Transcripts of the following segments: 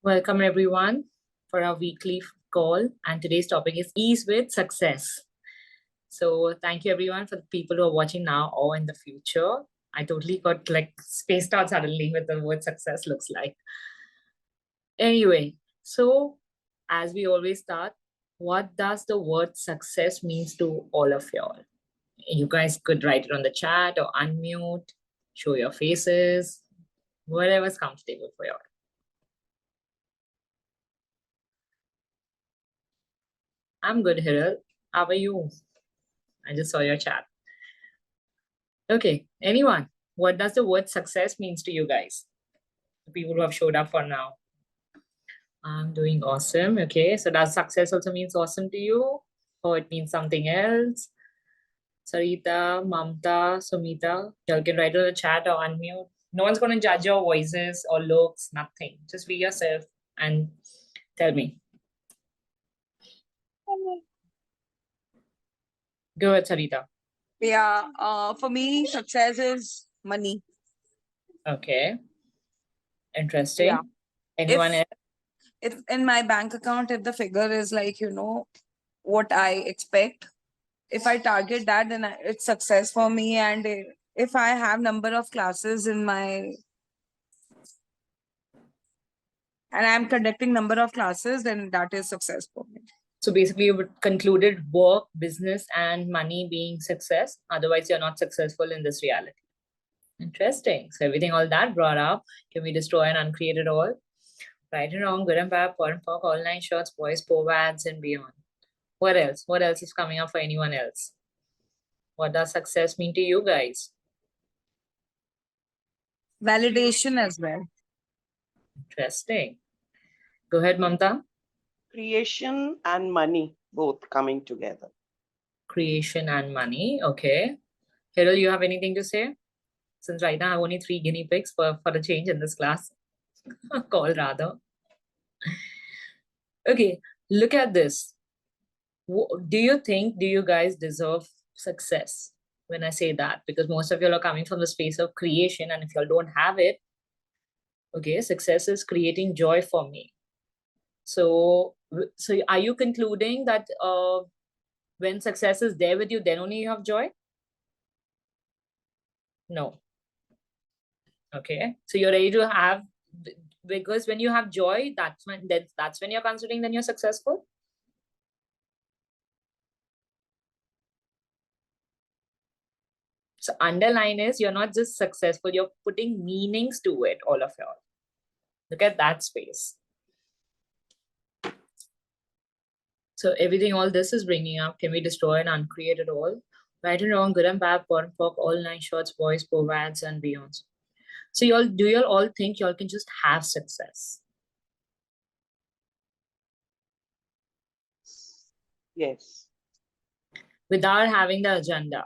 Welcome everyone for our weekly call, and today's topic is ease with success. So thank you everyone for the people who are watching now or in the future. I totally got like spaced out suddenly with the word success looks like. Anyway, so as we always start, what does the word success means to all of y'all? You guys could write it on the chat or unmute, show your faces, whatever's comfortable for y'all. I'm good, Hiral. How are you? I just saw your chat. Okay, anyone, what does the word success means to you guys? The people who have showed up for now. I'm doing awesome. Okay, so does success also means awesome to you? Or it means something else? Sarita, Mamta, Sumita, y'all can write in the chat or unmute. No one's going to judge your voices or looks, nothing. Just be yourself and tell me. Go ahead, Sarita. Yeah, for me, success is money. Okay, interesting. Yeah. Anyone else? If in my bank account, if the figure is like, what I expect, if I target that, then it's success for me. And if I have number of classes in my, and I'm conducting number of classes, then that is success for me. So basically, you concluded work, business, and money being success. Otherwise, you're not successful in this reality. Interesting. So everything all that brought up, can we destroy and uncreate it all? Right and wrong, good and bad, poor and pork, all nine shorts, boys, poor ads, and beyond. What else? What else is coming up for anyone else? What does success mean to you guys? Validation as well. Interesting. Go ahead, Mamta. Creation and money both coming together. Creation and money. Okay. Hiral, you have anything to say? Since right now I have only 3 guinea pigs for a change in this class. Call rather. Okay, look at this. Do you guys deserve success when I say that? Because most of you are coming from the space of creation, and if you all don't have it, okay, success is creating joy for me. So are you concluding that when success is there with you, then only you have joy? No. Okay, so you're ready to have, because when you have joy, that's when you're considering then you're successful. So underline is you're not just successful, you're putting meanings to it, all of y'all. Look at that space. So everything, all this is bringing up, can we destroy and uncreate it all? Right and wrong, good and bad, poor and pork, all nine shorts, boys, poor ads, and beyonds. So do y'all all think y'all can just have success? Yes. Without having the agenda,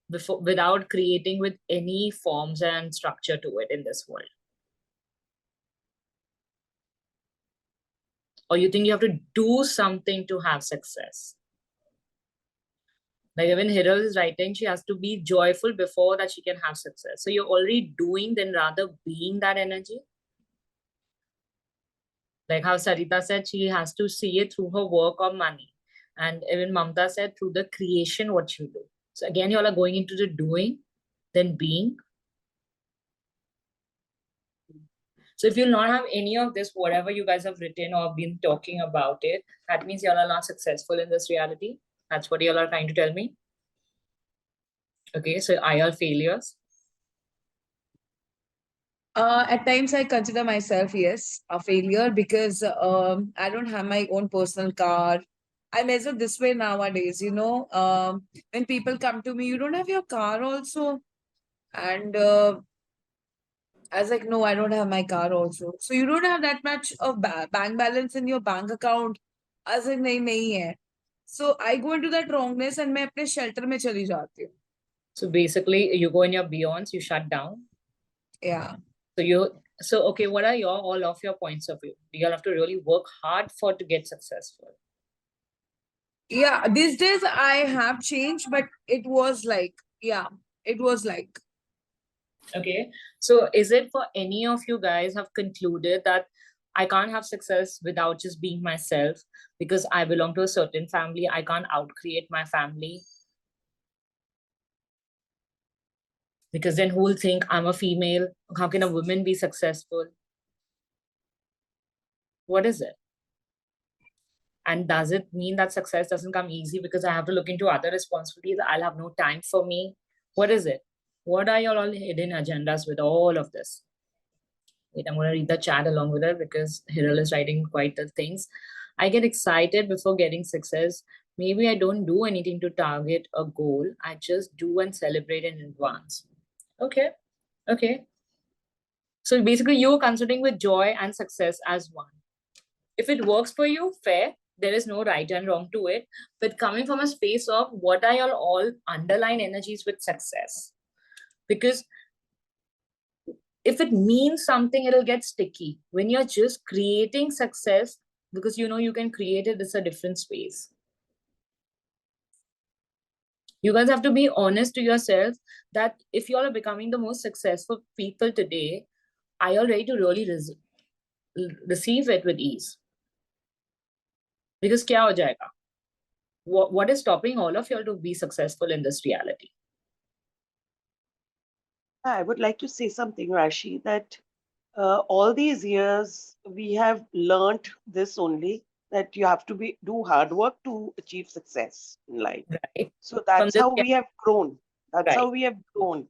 without creating with any forms and structure to it in this world? Or you think you have to do something to have success? Like even Hiral is writing, she has to be joyful before that she can have success. So you're already doing, then rather being that energy. Like how Sarita said, she has to see it through her work or money. And even Mamta said, through the creation, what you do. So again, you all are going into the doing, then being. So if you'll not have any of this, whatever you guys have written or been talking about it, that means y'all are not successful in this reality. That's what y'all are trying to tell me. Okay, so are y'all failures? At times, I consider myself, yes, a failure because I don't have my own personal car. I measure this way nowadays, when people come to me, you don't have your car also. And I was like, no, I don't have my car also. So you don't have that much of bank balance in your bank account. I was like, nahi hai. So I go into that wrongness and मैं अपने shelter में चली जाती हूँ. So basically, you go in your beyonds, you shut down. Yeah. So okay, what are all of your points of view? You have to really work hard to get successful. Yeah, these days I have changed, but it was like, Okay, so is it for any of you guys have concluded that I can't have success without just being myself, because I belong to a certain family. I can't outcreate my family, because then who will think I'm a female? How can a woman be successful? What is it? And does it mean that success doesn't come easy because I have to look into other responsibilities? I'll have no time for me. What is it? What are your all hidden agendas with all of this? Wait, I'm going to read the chat along with it because Hiral is writing quite the things. I get excited before getting success. Maybe I don't do anything to target a goal. I just do and celebrate in advance. Okay. Okay. So basically, you're considering with joy and success as one. If it works for you, fair. There is no right and wrong to it. But coming from a space of what are your all underlying energies with success? Because if it means something, it'll get sticky. When you're just creating success, because you know you can create it, it's a different space. You guys have to be honest to yourself that if you all are becoming the most successful people today, are you ready to really receive it with ease? Because kya ho jayega? What is stopping all of you all to be successful in this reality? I would like to say something, Rashi, that all these years we have learnt this only, that you have to do hard work to achieve success in life. Right. So From that's this, how we have grown. That's how right. we have grown.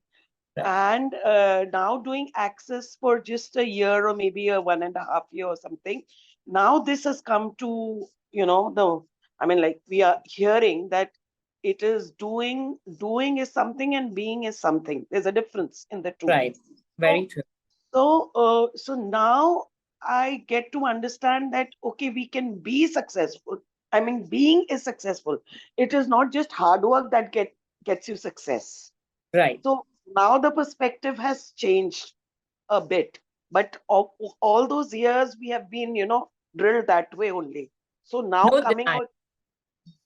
Right. And now doing access for just a year or maybe a 1.5 year or something. Now this has come to, like we are hearing that it is doing is something and being is something. There's a difference in the two. Right. Very true. So now I get to understand that, okay, we can be successful. I mean, being is successful. It is not just hard work that gets you success. Right. So now the perspective has changed a bit, but all those years we have been, drilled that way only. So now No coming denial. out,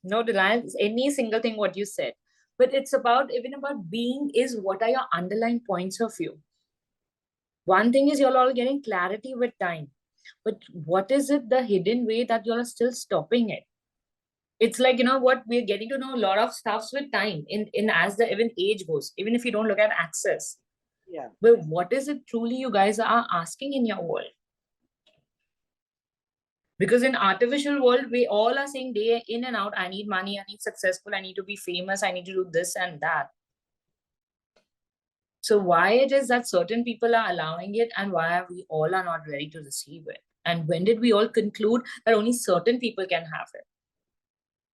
No denial, any single thing what you said. But it's about, even about being is what are your underlying points of view? One thing is you're all getting clarity with time. But what is it, the hidden way that you're still stopping it? It's like, you know what, we're getting to know a lot of stuffs with time in as the even age goes, even if you don't look at access. yeah, But what is it truly you guys are asking in your world? Because in artificial world, we all are saying day in and out, I need money, I need successful, I need to be famous, I need to do this and that. So why it is that certain people are allowing it and why we all are not ready to receive it? And when did we all conclude that only certain people can have it?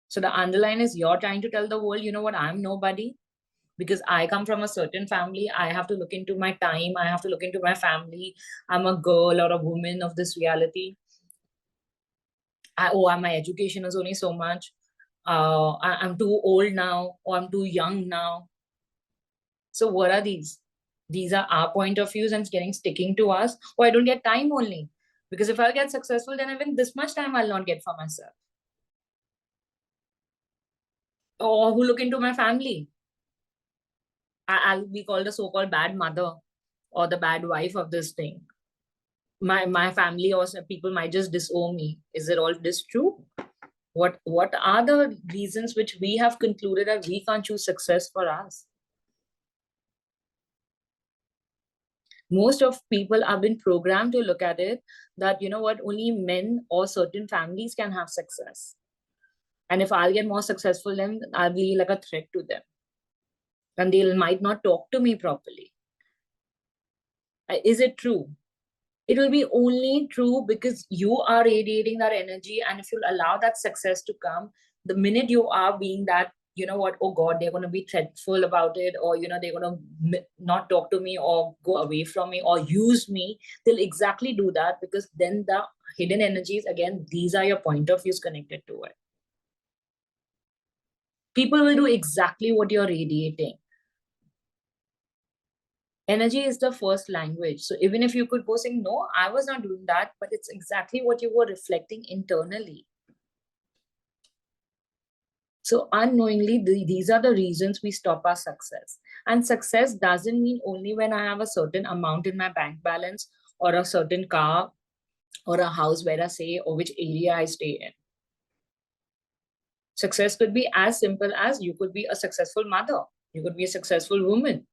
So the underline is you're trying to tell the world, you know what, I'm nobody because I come from a certain family. I have to look into my time. I have to look into my family. I'm a girl or a woman of this reality. My education is only so much. I'm too old now, or I'm too young now. So what are these? These are our point of views and getting sticking to us. Or I don't get time only. Because if I'll get successful, then even this much time I'll not get for myself. Or who look into my family. I'll be called the so-called bad mother or the bad wife of this thing. My family or some people might just disown me. Is it all this true? What are the reasons which we have concluded that we can't choose success for us? Most of people have been programmed to look at it that, you know what, only men or certain families can have success. And if I'll get more successful, then I'll be like a threat to them. And they might not talk to me properly. Is it true? It will be only true because you are radiating that energy. And if you'll allow that success to come, the minute you are being that, you know what, oh God, they're going to be threatful about it, or, you know, they're going to not talk to me or go away from me or use me, they'll exactly do that because then the hidden energies, again, these are your point of views connected to it. People will do exactly what you're radiating. Energy is the first language. So even if you could go saying, no, I was not doing that, but it's exactly what you were reflecting internally. So unknowingly, these are the reasons we stop our success. And success doesn't mean only when I have a certain amount in my bank balance or a certain car or a house where I stay, or which area I stay in. Success could be as simple as you could be a successful mother, you could be a successful woman.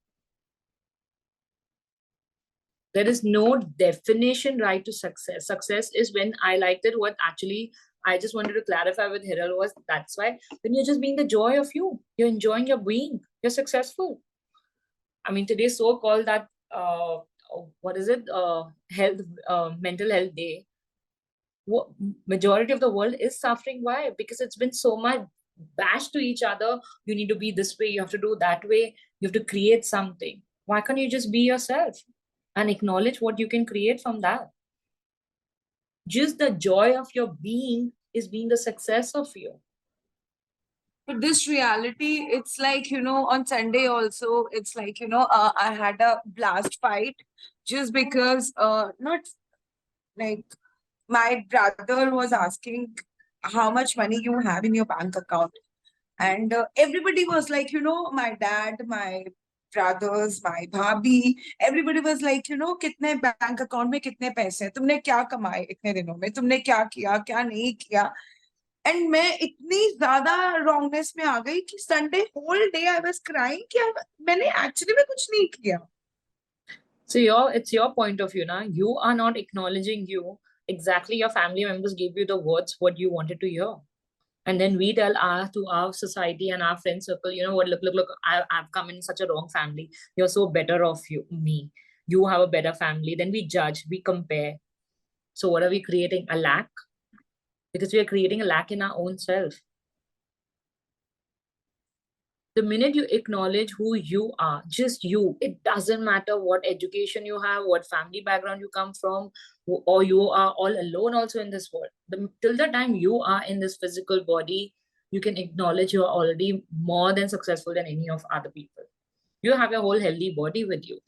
There is no definition right to success. Success is when I liked it, what actually I just wanted to clarify with Hiral was that's why when you're just being the joy of you, you're enjoying your being, you're successful. I mean, today's so-called that what is it? Health, mental health day. Majority of the world is suffering. Why? Because it's been so much bashed to each other. You need to be this way, you have to do that way, you have to create something. Why can't you just be yourself and acknowledge what you can create from that? Just the joy of your being is being the success of you. But this reality, it's like, on Sunday also, it's like, I had a blast fight just because, not like my brother was asking how much money you have in your bank account. And everybody was like, my dad, my brothers, my bhabhi, everybody was like, kitne bank account mein kitne paise hain? Tumne kya kamaye itne dinon mein? Tumne kya kiya, kya nahi kiya? And मैं इतनी ज्यादा wrongness में आ गई कि Sunday whole day I was crying कि मैंने actually में कुछ नहीं किया. So it's your point of view now. You are not acknowledging you. Exactly, your family members gave you the words what you wanted to hear. And then we tell to our society and our friend circle, you know what, look, I've come in such a wrong family. You're so better off me. You have a better family. Then we judge, we compare. So what are we creating? A lack? Because we are creating a lack in our own self. The minute you acknowledge who you are, just you, it doesn't matter what education you have, what family background you come from, or you are all alone also in this world. Till the time you are in this physical body, you can acknowledge you are already more than successful than any of other people. You have a whole healthy body with you.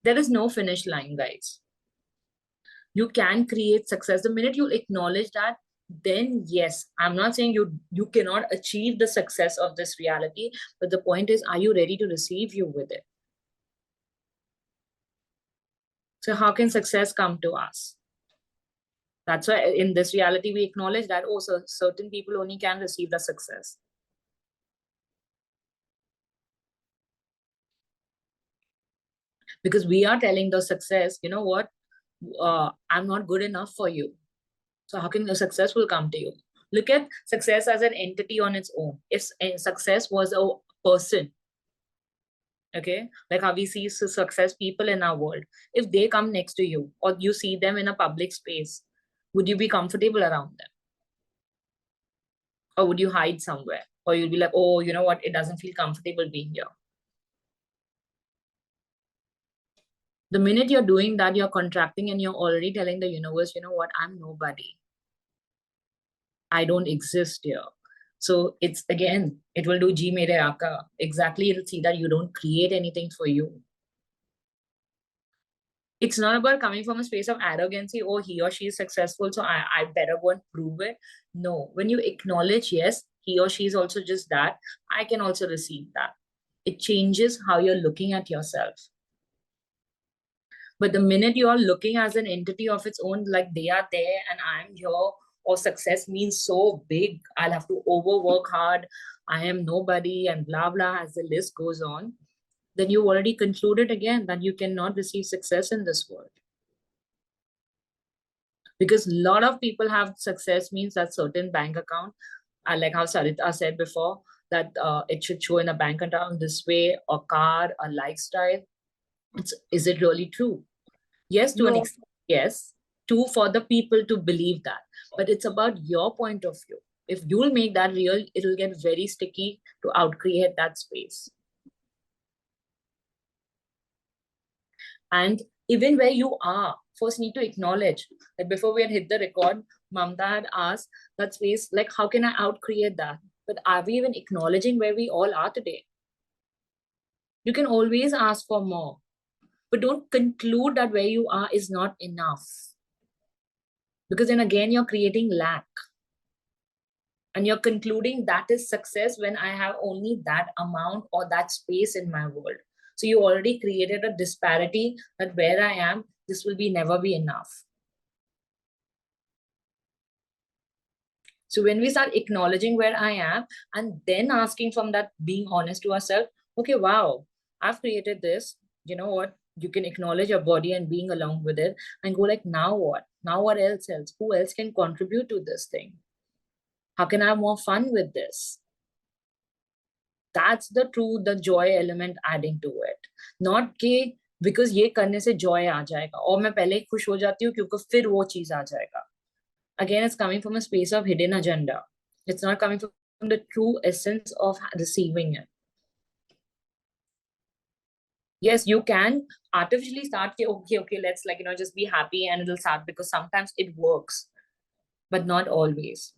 There is no finish line, guys. You can create success. The minute you acknowledge that, then yes, I'm not saying you cannot achieve the success of this reality, but the point is, are you ready to receive you with it? So how can success come to us? That's why in this reality, we acknowledge that, oh, so certain people only can receive the success. Because we are telling the success, you know what, I'm not good enough for you. So how can the success will come to you? Look at success as an entity on its own. If success was a person, okay, like how we see success people in our world, if they come next to you or you see them in a public space, would you be comfortable around them? Or would you hide somewhere? Or you'll be like, oh, you know what, it doesn't feel comfortable being here. The minute you're doing that, you're contracting and you're already telling the universe, you know what, I'm nobody. I don't exist here. So it's again, it will do G mere aaka. Exactly, it'll see that you don't create anything for you. It's not about coming from a space of arrogancy, oh, he or she is successful, so I better go and prove it. No, when you acknowledge, yes, he or she is also just that, I can also receive that. It changes how you're looking at yourself. But the minute you are looking as an entity of its own, like they are there and I'm here, or success means so big, I'll have to overwork hard, I am nobody, and blah, blah, as the list goes on, then you already concluded again that you cannot receive success in this world. Because a lot of people have success means that certain bank account, like how Sarita said before, that it should show in a bank account this way, a car, a lifestyle. Is it really true? Yes, to an extent, yes, for the people to believe that. But it's about your point of view. If you'll make that real, it'll get very sticky to outcreate that space. And even where you are, first need to acknowledge that before we had hit the record, Mamta had asked that space, like, how can I outcreate that? But are we even acknowledging where we all are today? You can always ask for more, but don't conclude that where you are is not enough. Because then again, you're creating lack. And you're concluding that is success when I have only that amount or that space in my world. So you already created a disparity that where I am, this will be never be enough. So when we start acknowledging where I am and then asking from that, being honest to ourselves, okay, wow, I've created this. You know what? You can acknowledge your body and being along with it and go like, now what? Now what else? Who else can contribute to this thing? How can I have more fun with this? That's the joy element adding to it. Not कि because ये करने से joy आ जाएगा और मैं पहले ही खुश हो जाती हूँ क्योंकि फिर वो चीज आ जाएगा. Again, it's coming from a space of hidden agenda. It's not coming from the true essence of receiving it. Yes, you can artificially start, okay, let's just be happy and it'll start, because sometimes it works, but not always.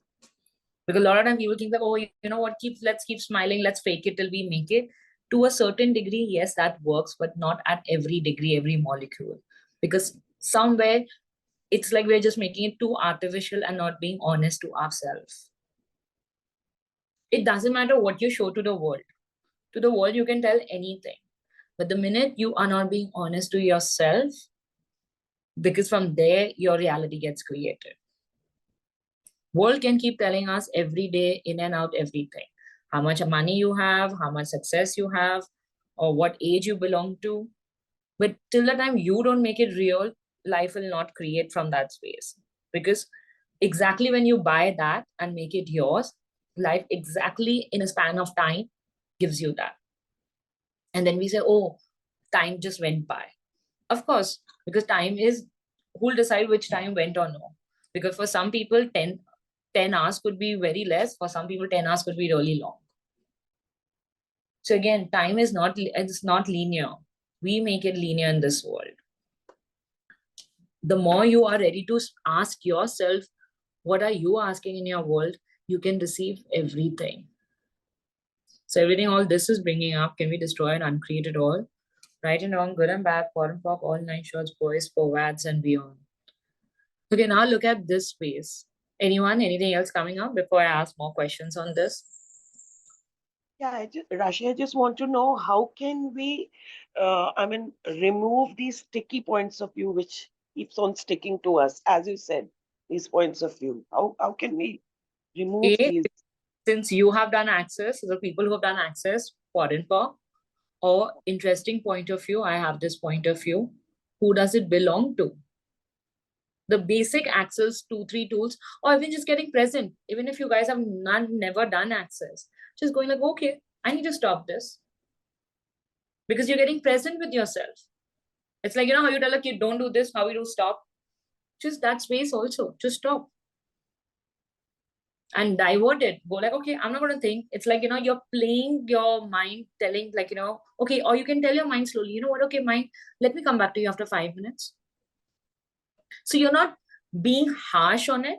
Because a lot of times people think that, oh, you know what, let's keep smiling, let's fake it till we make it. To a certain degree, yes, that works, but not at every degree, every molecule. Because somewhere it's like we're just making it too artificial and not being honest to ourselves. It doesn't matter what you show to the world. To the world, you can tell anything. But the minute you are not being honest to yourself, because from there, your reality gets created. World can keep telling us every day, in and out, everything. How much money you have, how much success you have, or what age you belong to. But till the time you don't make it real, life will not create from that space. Because exactly when you buy that and make it yours, life exactly in a span of time gives you that. And then we say, oh, time just went by. Of course, because time is, who'll decide which time went or no? Because for some people, 10 hours could be very less. For some people, 10 hours could be really long. So again, time is it's not linear. We make it linear in this world. The more you are ready to ask yourself, what are you asking in your world? You can receive everything. So everything, all this is bringing up, can we destroy and uncreate it all? Right and wrong, good and bad, poor and pock, all nine shorts, boys, forwards, and beyond. Okay, now look at this space. Anyone, anything else coming up before I ask more questions on this? Yeah, Rashi, I just want to know, how can we, remove these sticky points of view which keeps on sticking to us, as you said, these points of view. How can we remove these? Since you have done access, the people who have done access, foreign for, or interesting point of view, I have this point of view. Who does it belong to? The basic access 2-3 tools, or even just getting present. Even if you guys have never done access, just going like, okay, I need to stop this. Because you're getting present with yourself. It's like, how you tell a kid, don't do this, how you do stop. Just that space also, just stop. And divert it. Go like, okay, I'm not going to think. It's like, you're playing your mind, telling like, okay, or you can tell your mind slowly, you know what, okay, mind, let me come back to you after 5 minutes. So you're not being harsh on it.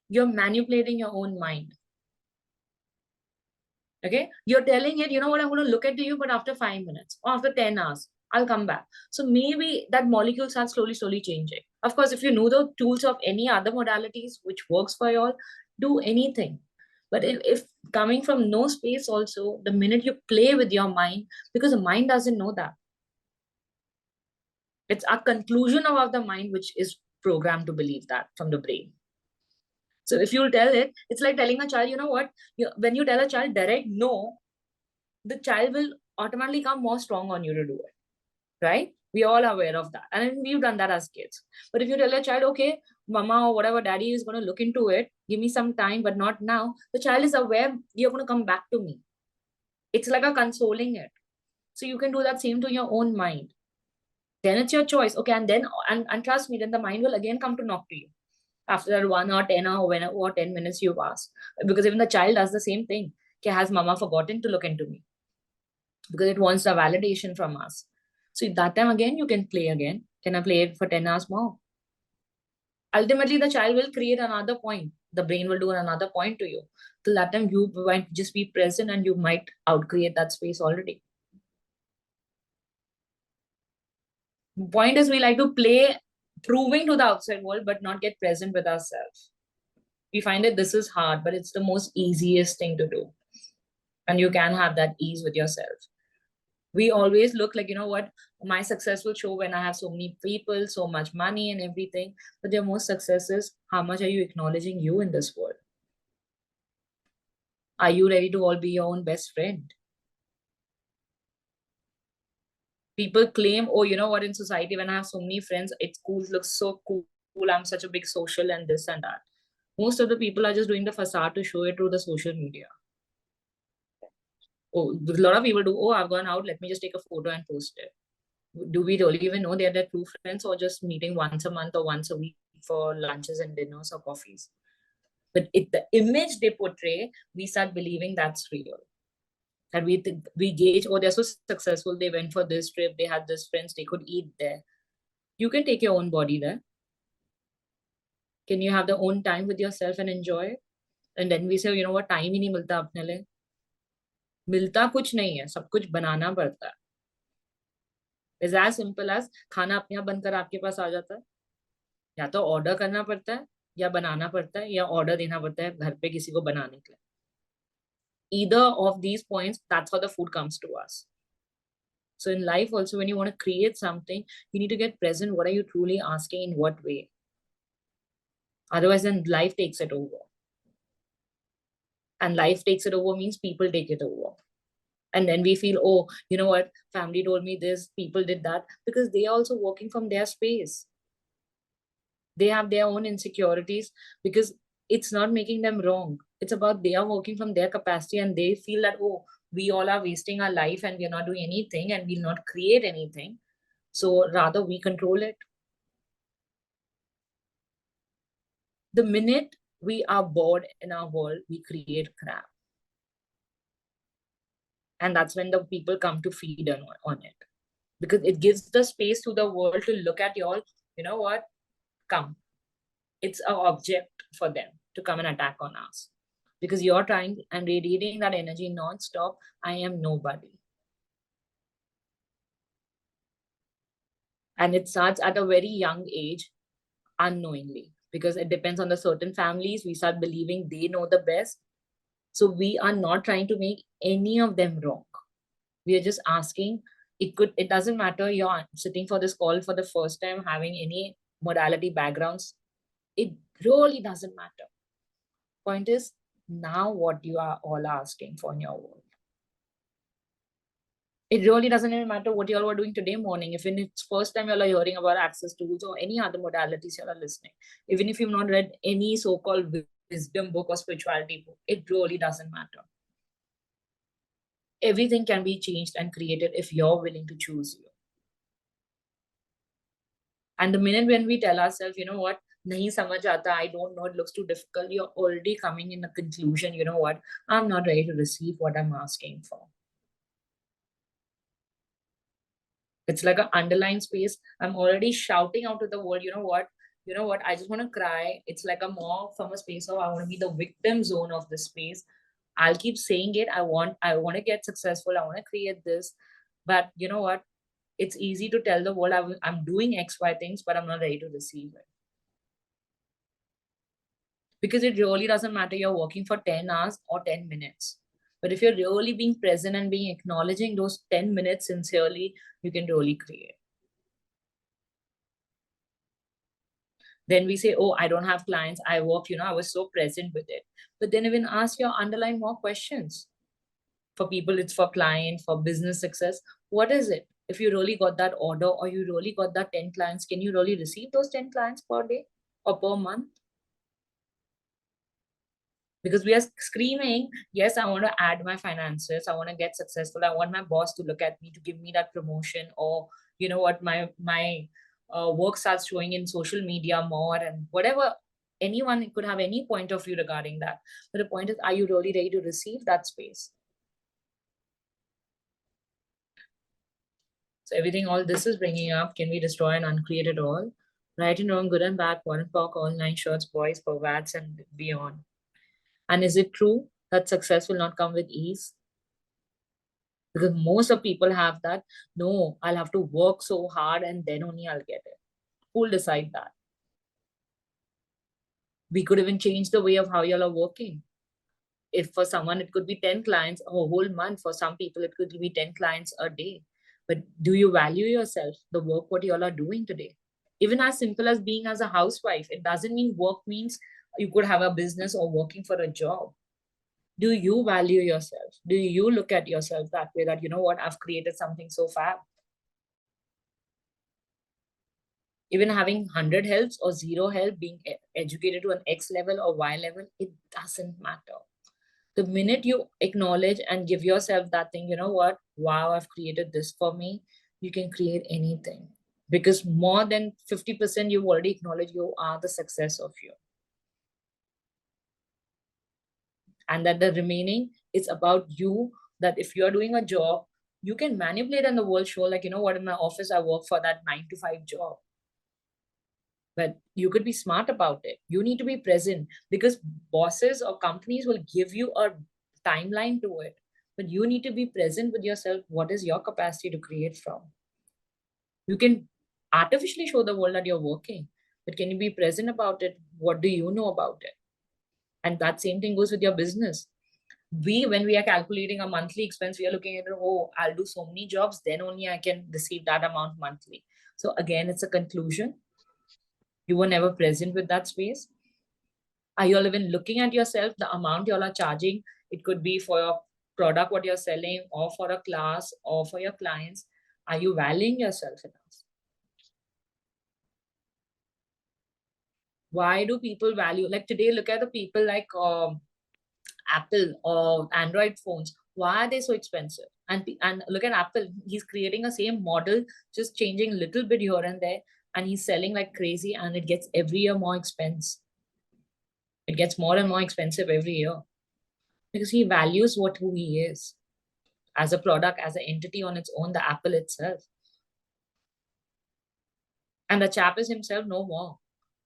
You're manipulating your own mind. Okay. You're telling it, you know what, I'm going to look at you, but after 5 minutes or after 10 hours, I'll come back. So maybe that molecule starts slowly changing. Of course, if you know the tools of any other modalities which works for you all, do anything. But if coming from no space also, the minute you play with your mind, because the mind doesn't know that. It's a conclusion of the mind which is programmed to believe that from the brain. So if you'll tell it, it's like telling a child, you know what, when you tell a child direct no, the child will automatically come more strong on you to do it, right? We all are aware of that. And we've done that as kids. But if you tell a child, okay, mama or whatever, daddy is going to look into it, give me some time, but not now, the child is aware you're going to come back to me. It's like a consoling it. So you can do that same to your own mind. Then it's your choice. Okay, and then, and trust me, then the mind will again come to knock to you. After that 1 or 10 or 10 minutes you pass. Because even the child does the same thing. Okay, has mama forgotten to look into me? Because it wants the validation from us. So at that time again, you can play again. Can I play it for 10 hours more? Ultimately, the child will create another point. The brain will do another point to you. Till that time, you might just be present and you might outcreate that space already. The point is, we like to play proving to the outside world, but not get present with ourselves. We find that this is hard, but it's the most easiest thing to do. And you can have that ease with yourself. We always look like, you know what, my success will show when I have so many people, so much money and everything. But their most success is how much are you acknowledging you in this world? Are you ready to all be your own best friend? People claim, oh, you know what, in society, when I have so many friends, it schools looks so cool. I'm such a big social and this and that. Most of the people are just doing the facade to show it through the social media. Oh, a lot of people do, oh, I've gone out, let me just take a photo and post it. Do we really even know they're their true friends, or just meeting once a month or once a week for lunches and dinners or coffees? But the image they portray, we start believing that's real. That we gauge, oh, they're so successful, they went for this trip, they had this friends, they could eat there. You can take your own body there. Can you have the own time with yourself and enjoy it? And then we say, you know what, time ही नहीं मिलता अपने लिए. मिलता कुछ नहीं है, सब कुछ बनाना पड़ता है. It's as simple as खाना अपने आप बनकर आपके पास आ जाता है. या तो ऑर्डर करना पड़ता है, या बनाना पड़ता है, या ऑर्डर देना पड़ता है घर पे किसी को बनाने के लिए. Either of these points, that's how the food comes to us. So in life also, when you want to create something, you need to get present. What are you truly asking? In what way? Otherwise, then life takes it over. And life takes it over means people take it over. And then we feel, oh, you know what? Family told me this, people did that, because they are also working from their space. They have their own insecurities, because it's not making them wrong. It's about they are working from their capacity, and they feel that, oh, we all are wasting our life and we're not doing anything and we'll not create anything. So rather we control it. The minute we are bored in our world, we create crap. And that's when the people come to feed on it. Because it gives the space to the world to look at y'all, you know what, come. It's an object for them to come and attack on us. Because you're trying and radiating that energy non-stop. I am nobody. And it starts at a very young age, unknowingly, because it depends on the certain families. We start believing they know the best. So we are not trying to make any of them wrong. We are just asking. It doesn't matter you're sitting for this call for the first time, having any modality backgrounds. It really doesn't matter. Point is, now what you are all asking for in your world. It really doesn't even matter what you all were doing today morning. If it's first time you all are hearing about access tools or any other modalities you all are listening, even if you've not read any so-called wisdom book or spirituality book, it really doesn't matter. Everything can be changed and created if you're willing to choose you. And the minute when we tell ourselves, you know what, nahi samajh aata, I don't know, it looks too difficult, you're already coming in a conclusion, you know what, I'm not ready to receive what I'm asking for. It's like an underlying space. I'm already shouting out to the world, you know what, I just want to cry. It's like a more from a space of, I want to be the victim zone of this space. I'll keep saying it. I want to get successful. I want to create this. But you know what? It's easy to tell the world I'm doing X, Y things, but I'm not ready to receive it. Because it really doesn't matter you're working for 10 hours or 10 minutes. But if you're really being present and being acknowledging those 10 minutes sincerely, you can really create. Then we say, oh, I don't have clients. I work, I was so present with it. But then even ask your underlying more questions. For people, it's for client, for business success. What is it? If you really got that order or you really got that 10 clients, can you really receive those 10 clients per day or per month? Because we are screaming, yes, I want to add my finances. I want to get successful. I want my boss to look at me, to give me that promotion, or you know what, my work starts showing in social media more, and whatever. Anyone could have any point of view regarding that. But the point is, are you really ready to receive that space? So everything, all this is bringing up, can we destroy and uncreate it all? Right and wrong, good and bad, poor and pock, all 9 shorts, boys, perverts, and beyond. And is it true that success will not come with ease? Because most of people have that. No, I'll have to work so hard and then only I'll get it. Who'll decide that? We could even change the way of how y'all are working. if for someone it could be 10 clients a whole month, for some people it could be 10 clients a day. But do you value yourself, the work what you all are doing today? Even as simple as being as a housewife, it doesn't mean work means you could have a business or working for a job. Do you value yourself? Do you look at yourself that way, that, you know what, I've created something so fab? Even having 100 helps or 0 help, being educated to an X level or Y level, it doesn't matter. The minute you acknowledge and give yourself that thing, you know what, wow, I've created this for me, you can create anything. Because more than 50% you've already acknowledged you are the success of you. And that the remaining is about you, that if you're doing a job, you can manipulate and the world show like, you know what, in my office, I work for that 9 to 5 job. But you could be smart about it. You need to be present, because bosses or companies will give you a timeline to it. But you need to be present with yourself. What is your capacity to create from? You can artificially show the world that you're working, but can you be present about it? What do you know about it? And that same thing goes with your business. When we are calculating a monthly expense, we are looking at, oh, I'll do so many jobs, then only I can receive that amount monthly. So again, it's a conclusion. You were never present with that space. Are you all even looking at yourself, the amount you all are charging? It could be for your product, what you're selling, or for a class, or for your clients. Are you valuing yourself enough? Why do people value? Like today, look at the people like Apple or Android phones. Why are they so expensive? And look at Apple. He's creating a same model, just changing a little bit here and there, and he's selling like crazy, and it gets every year more expensive. It gets more and more expensive every year, because he values who he is as a product, as an entity on its own, the Apple itself. And the chap is himself no more.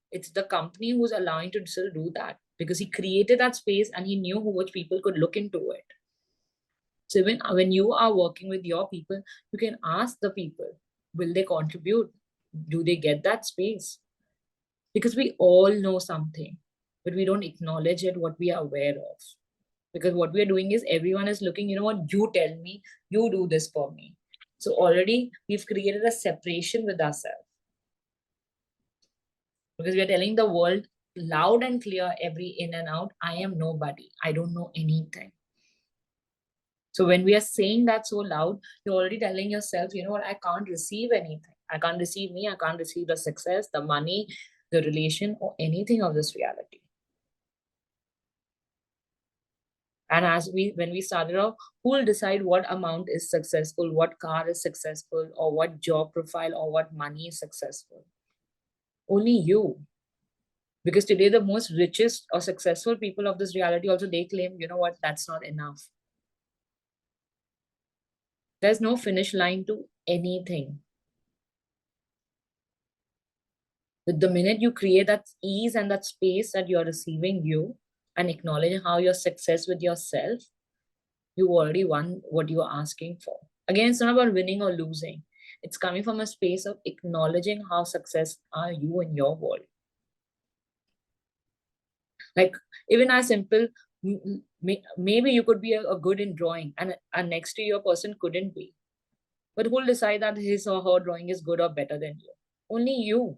It's the company who's allowing to still do that, because he created that space and he knew which people could look into it. So when you are working with your people, you can ask the people, will they contribute? Do they get that space? Because we all know something, but we don't acknowledge it, what we are aware of. Because what we are doing is everyone is looking, you know what, you tell me, you do this for me. So already we've created a separation with ourselves. Because we are telling the world loud and clear every in and out, I am nobody. I don't know anything. So when we are saying that so loud, you're already telling yourself, you know what, I can't receive anything. I can't receive me. I can't receive the success, the money, the relation, or anything of this reality. And when we started off, who will decide what amount is successful, what car is successful, or what job profile, or what money is successful? Only you. Because today the most richest or successful people of this reality also, they claim, you know what, that's not enough. There's no finish line to anything. But the minute you create that ease and that space that you're receiving you, and acknowledging how your success with yourself, you already won what you are asking for. Again, it's not about winning or losing. It's coming from a space of acknowledging how success are you in your world. Like even as simple, maybe you could be a good in drawing, and next to your person couldn't be. But who'll decide that his or her drawing is good or better than you? Only you.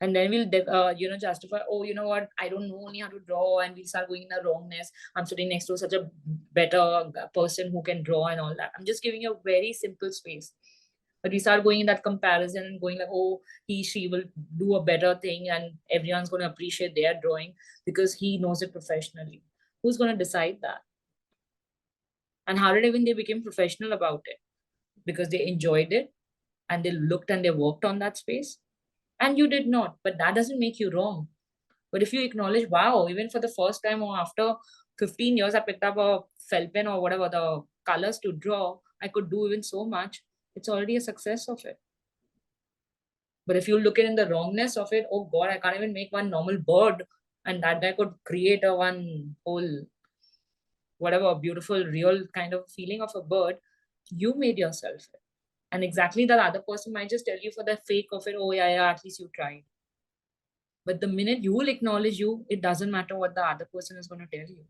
And then we'll justify, oh, you know what, I don't know only how to draw, and we'll start going in the wrongness. I'm sitting next to such a better person who can draw and all that. I'm just giving you a very simple space. But we start going in that comparison and going like, oh, she will do a better thing, and everyone's going to appreciate their drawing because he knows it professionally. Who's going to decide that? And how did even they become professional about it? Because they enjoyed it, and they looked and they worked on that space. And you did not, but that doesn't make you wrong. But if you acknowledge, wow, even for the first time or after 15 years, I picked up a felt pen or whatever the colors to draw, I could do even so much, it's already a success of it. But if you look at in the wrongness of it, oh God, I can't even make one normal bird, and that I could create a one whole, whatever, beautiful, real kind of feeling of a bird, you made yourself it. And exactly that other person might just tell you for the fake of it, oh yeah, at least you tried. But the minute you will acknowledge you, it doesn't matter what the other person is going to tell you.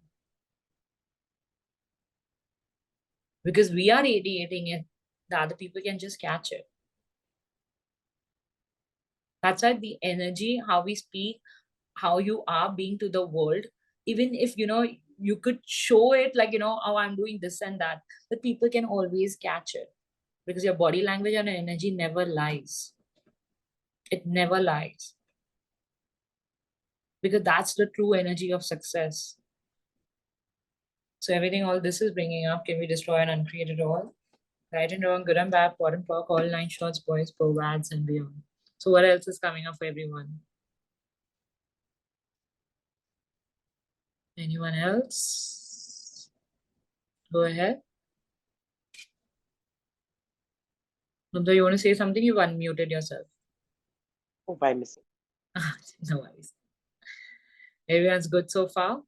Because we are radiating it, the other people can just catch it. That's why the energy, how we speak, how you are being to the world, even if, you could show it like, oh, I'm doing this and that, but people can always catch it. Because your body language and energy never lies. It never lies. Because that's the true energy of success. So everything all this is bringing up, can we destroy and uncreate it all? Right and wrong, good and bad, pot and pork, all 9 shorts, boys, provads, and beyond. So what else is coming up for everyone? Anyone else? Go ahead. Nunda, you want to say something? You've unmuted yourself. Oh, by mistake. No worries. Everyone's good so far?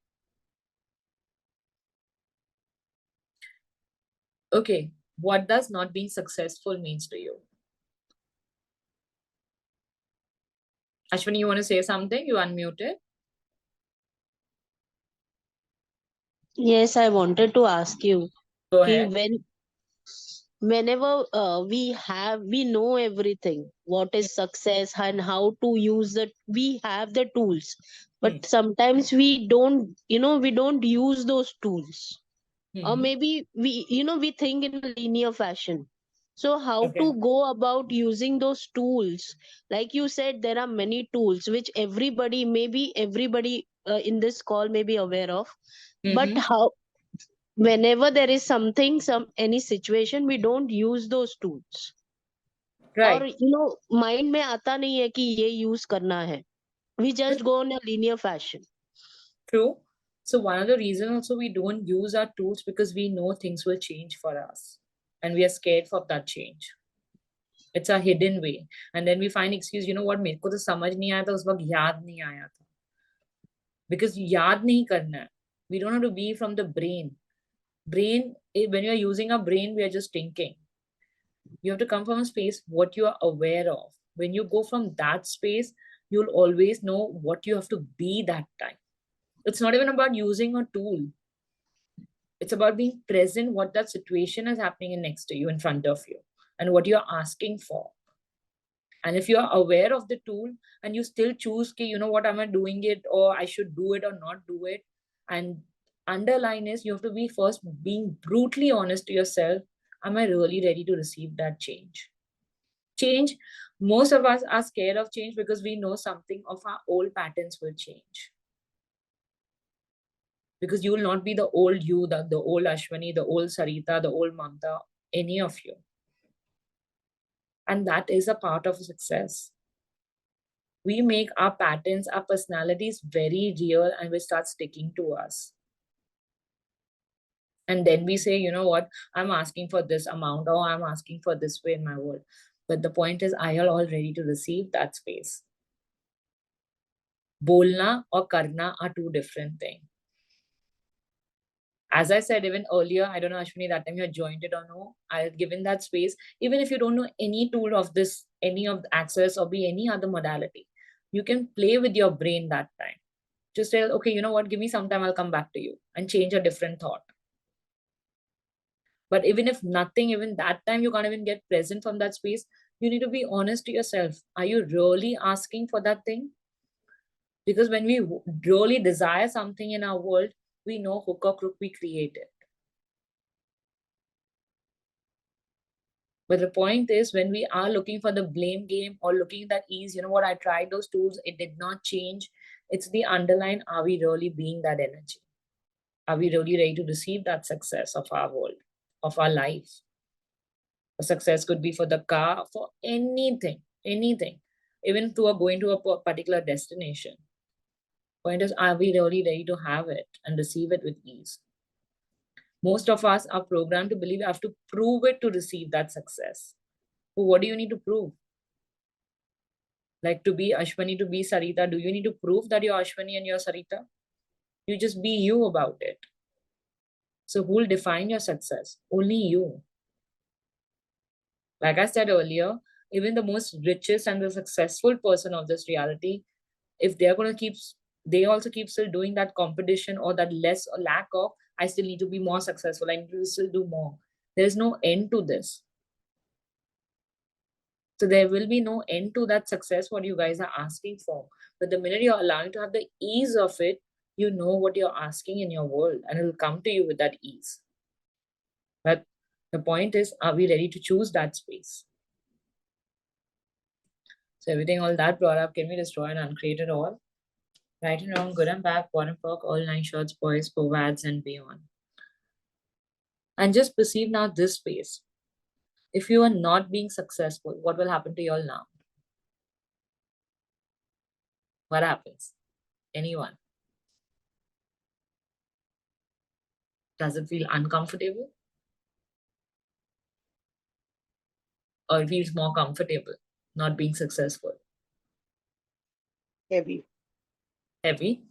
Okay. What does not being successful means to you? Ashwini, you want to say something? You unmuted. Yes, I wanted to ask you, Go कि ahead. whenever we know everything, what is success and how to use it, we have the tools, but sometimes we don't, we don't use those tools, or Mhm. maybe we think in a linear fashion. So how Okay. to go about using those tools? Like you said, there are many tools which maybe everybody in this call may be aware of, but Mhm. how, whenever there is something, any situation, we don't use those tools, or Right. mind में आता नहीं है कि ये use करना है. We just go in a linear fashion. True. So one of the reasons also we don't use our tools because we know things will change for us. And we are scared of that change. It's a hidden way. And then we find excuse, you know what, मेरे को तो समझ नहीं आया था उस वक्त याद नहीं आया था. Because याद नहीं करना है. We don't have to be from the brain. Brain, when you are using a brain, we are just thinking. You have to come from a space what you are aware of. When you go from that space, you'll always know what you have to be that time. It's not even about using a tool. It's about being present, what that situation is happening in next to you, in front of you, and what you're asking for. And if you're aware of the tool and you still choose, okay, you know what, am I doing it, or I should do it or not do it? And underline is you have to be first being brutally honest to yourself. Am I really ready to receive that change? Change, most of us are scared of change because we know something of our old patterns will change. Because you will not be the old you, the old Ashwani, the old Sarita, the old Mamta, any of you. And that is a part of success. We make our patterns, our personalities very real, and we start sticking to us. And then we say, you know what, I'm asking for this amount, or I'm asking for this way in my world. But the point is, I am all ready to receive that space. Bolna or karna are two different things. As I said even earlier, I don't know, Ashwini, that time you had joined it or no, I've given that space. Even if you don't know any tool of this, any of the access or be any other modality, you can play with your brain that time. Just tell, okay, you know what, give me some time, I'll come back to you and change a different thought. But even if nothing, even that time you can't even get present from that space, you need to be honest to yourself. Are you really asking for that thing? Because when we really desire something in our world, we know hook or crook, we create it. But the point is, when we are looking for the blame game or looking at that ease, you know what, I tried those tools, it did not change. It's the underline, are we really being that energy? Are we really ready to receive that success of our world, of our life? A success could be for the car, for anything, even to going to a particular destination. Point is, are we really ready to have it and receive it with ease? Most of us are programmed to believe you have to prove it to receive that success. Well, what do you need to prove? Like to be Ashwani, to be Sarita, do you need to prove that you're Ashwani and you're Sarita? You just be you about it. So who will define your success? Only you. Like I said earlier, even the most richest and the successful person of this reality if they're going to they also keep still doing that competition or that less or lack of, I still need to be more successful, I need to still do more. There's no end to this. So there will be no end to that success, what you guys are asking for. But the minute you're allowing to have the ease of it, you know what you're asking in your world, and it'll come to you with that ease. But the point is, are we ready to choose that space? So everything, all that brought up, can we destroy and uncreate it all? Right and wrong, good and bad, poor and pork, all 9 shorts, boys, povads, and beyond. And just perceive now this space. If you are not being successful, what will happen to you all now? What happens? Anyone? Does it feel uncomfortable? Or it feels more comfortable not being successful? Heavy. Heavy.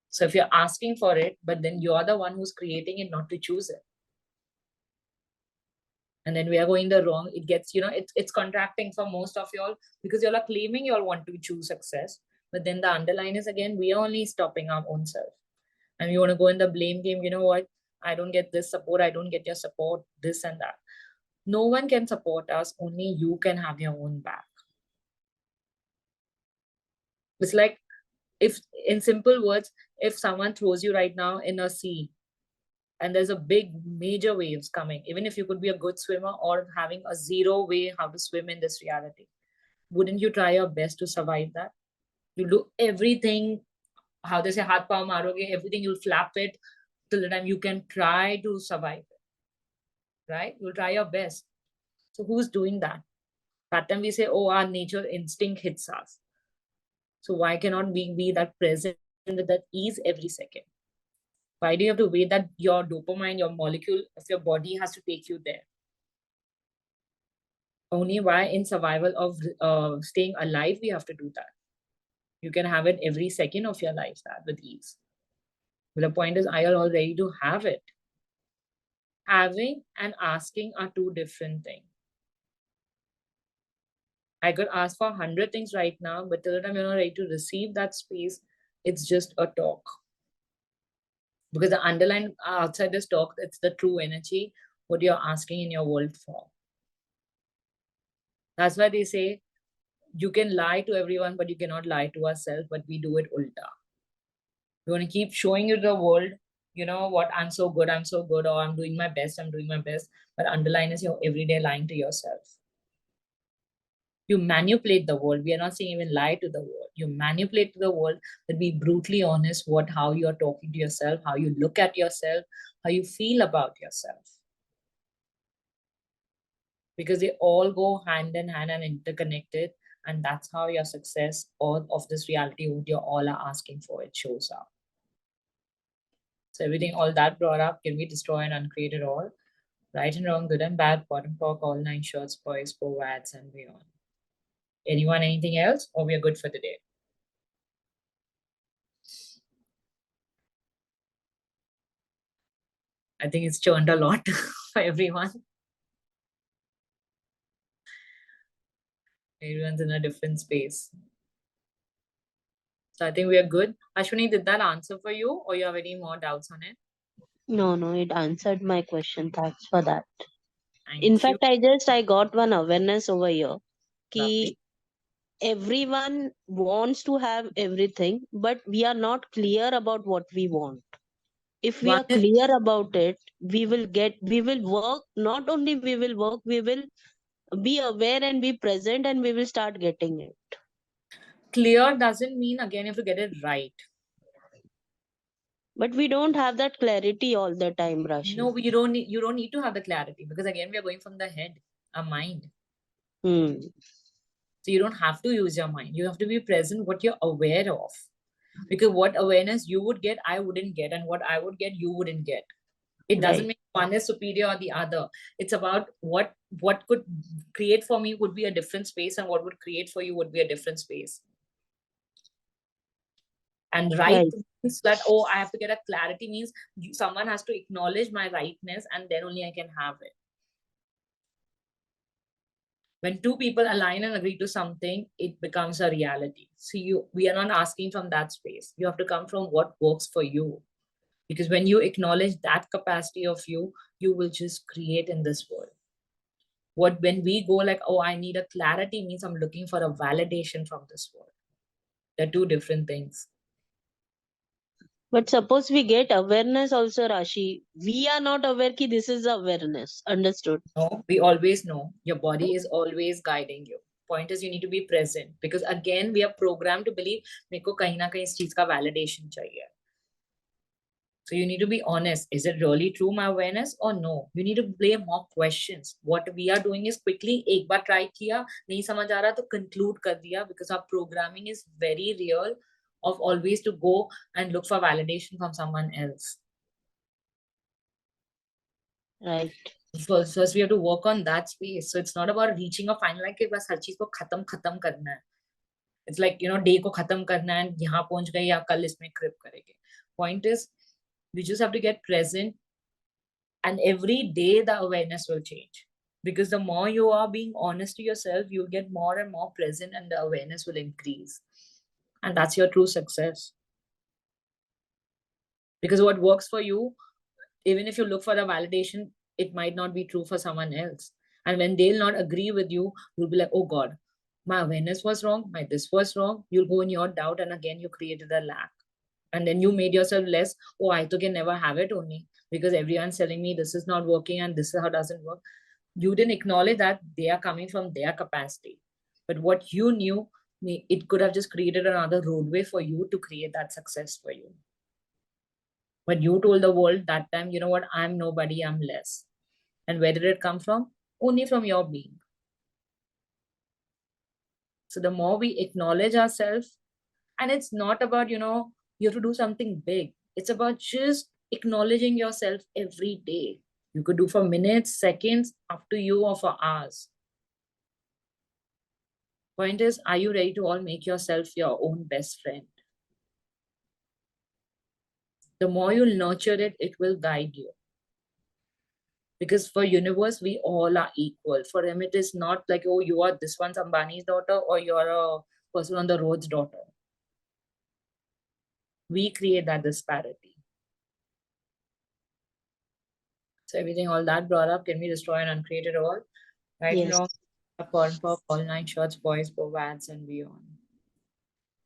So if you're asking for it, but then you're the one who's creating it not to choose it. And then we are going the wrong, it gets, it's contracting for most of y'all because y'all are claiming y'all want to choose success. But then the underline is, again, we are only stopping our own self. And you want to go in the blame game, you know what? I don't get this support, I don't get your support, this and that. No one can support us, only you can have your own back. It's like, if in simple words, if someone throws you right now in a sea and there's a big major waves coming, even if you could be a good swimmer or having a zero way how to swim in this reality, wouldn't you try your best to survive that? You do everything, how they say, haath pav maroge, everything, you'll flap it till the time you can try to survive it, right? You'll try your best. So who's doing that? That time we say, oh, our nature instinct hits us. So why cannot we be that present with that ease every second? Why do you have to wait that your dopamine, your molecule of your body has to take you there? Only why in survival of staying alive, we have to do that. You can have it every second of your life that with ease. But the point is, are you all ready to have it? Having and asking are two different things. I could ask for 100 things right now, but till the time you're not ready to receive that space, it's just a talk. Because the underlying outside this talk, it's the true energy, what you're asking in your world for. That's why they say, you can lie to everyone, but you cannot lie to ourselves, but we do it ulta. We want to keep showing you the world, you know what, I'm so good, or I'm doing my best, but underline is you're every day lying to yourself. You manipulate the world. We are not saying even lie to the world. You manipulate the world, but be brutally honest how you're talking to yourself, how you look at yourself, how you feel about yourself. Because they all go hand in hand and interconnected. And that's how your success of this reality, what you all are asking for, it shows up. So everything, all that brought up, can we destroy and uncreate it all? Right and wrong, good and bad, bottom pork, all 9 shorts, boys, povads, and beyond. Anyone, anything else? Or we are good for today? I think it's churned a lot for everyone. Everyone's in a different space. So I think we are good. Ashwini, did that answer for you, or you have any more doubts on it? No, it answered my question. Thanks for that. Thank In you. fact, I got one awareness over here. Ki everyone wants to have everything, but we are not clear about what we want. If we are clear about it, we will work. Not only we will work, we will be aware and be present, and we will start getting it. Clear doesn't mean, again, you have to get it right. But we don't have that clarity all the time, Rashi. No, you don't need to have the clarity, because again, we are going from the head, our mind. So you don't have to use your mind. You have to be present, what you're aware of. Because what awareness you would get, I wouldn't get. And what I would get, you wouldn't get. It doesn't mean one is superior or the other. It's about what could create for me would be a different space, and what would create for you would be a different space. And right means that, oh, I have to get a clarity, means someone has to acknowledge my rightness, and then only I can have it. When two people align and agree to something, it becomes a reality. So we are not asking from that space. You have to come from what works for you. Because when you acknowledge that capacity of you, you will just create in this world. When we go like, oh, I need a clarity, means I'm looking for a validation from this world. They're two different things. But suppose we get awareness also, Rashi, we are not aware ki this is awareness. Understood? No, we always know. Your body is always guiding you. Point is, you need to be present, because again, we are programmed to believe मेरे को कहीं ना कहीं इस चीज का validation चाहिए. So you need to be honest. Is it really true, my awareness, or no? You need to play more questions. What we are doing is quickly एक बार try किया, नहीं समझ आ रहा तो conclude कर दिया, because our programming is very real of always to go and look for validation from someone else. Right. First we have to work on that space. So it's not about reaching a final like बस हर चीज को खत्म करना है. It's like, day को खत्म करना है, यहाँ पहुंच गए या कल इसमें grip करेंगे. Point is, we just have to get present, and every day the awareness will change. Because the more you are being honest to yourself, you'll get more and more present, and the awareness will increase. And that's your true success. Because what works for you, even if you look for a validation, it might not be true for someone else. And when they'll not agree with you, you'll be like, oh God, my awareness was wrong, my this was wrong. You'll go in your doubt, and again you created a lack. And then you made yourself less. Oh, I can never have it only because everyone's telling me this is not working and this is how it doesn't work. You didn't acknowledge that they are coming from their capacity. But what you knew, it could have just created another roadway for you to create that success for you. But you told the world that time, you know what, I'm nobody, I'm less. And where did it come from? Only from your being. So the more we acknowledge ourselves, and it's not about, you have to do something big. It's about just acknowledging yourself every day. You could do for minutes, seconds, up to you, or for hours. Point is, are you ready to all make yourself your own best friend? The more you'll nurture it, it will guide you. Because for universe, we all are equal. For him, it is not like, oh, you are this one's Ambani's daughter or you're a person on the road's daughter. We create that disparity. So everything, all that brought up, can we destroy and uncreate it all? Right, Yes. wrong, corn pop, all nine shorts, boys, Vads, and beyond.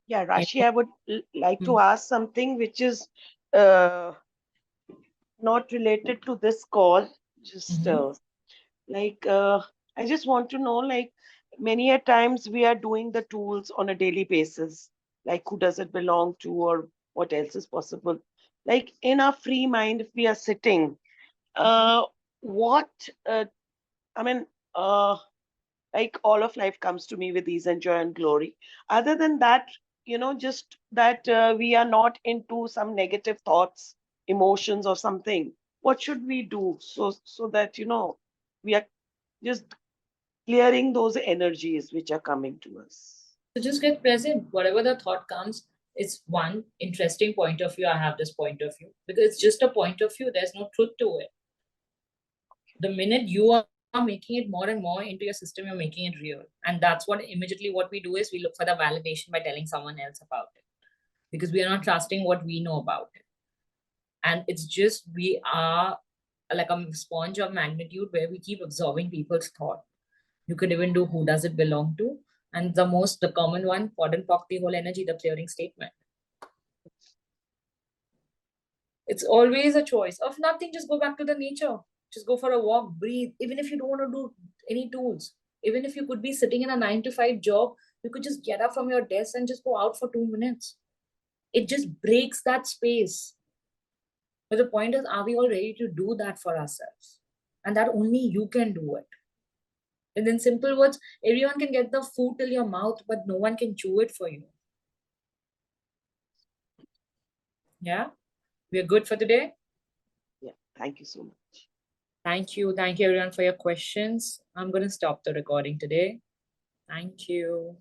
Yeah, Rashi, I would like to ask something which is not related to this call. Just I just want to know, like, many a times we are doing the tools on a daily basis, like who does it belong to or what else is possible. Like in our free mind, if we are sitting, what I mean, like all of life comes to me with ease and joy and glory. Other than that, just that we are not into some negative thoughts, emotions, or something. What should we do so that we are just clearing those energies which are coming to us? So just get present. Whatever the thought comes, it's one interesting point of view. I have this point of view because it's just a point of view. There's no truth to it. The minute you are making it more and more into your system, you're making it real. And that's what immediately what we do is we look for the validation by telling someone else about it, because we are not trusting what we know about it. And it's just, we are like a sponge of magnitude where we keep absorbing people's thought. You could even do who does it belong to. And the common one, Podden Pock, the whole energy, the clearing statement. It's always a choice of nothing. Just go back to the nature. Just go for a walk, breathe. Even if you don't want to do any tools, even if you could be sitting in a 9-to-5 job, you could just get up from your desk and just go out for 2 minutes. It just breaks that space. But the point is, are we all ready to do that for ourselves? And that only you can do it. And in simple words, everyone can get the food till your mouth, but no one can chew it for you. Yeah? We're good for today? Yeah, thank you so much. Thank you. Thank you everyone for your questions. I'm going to stop the recording today. Thank you.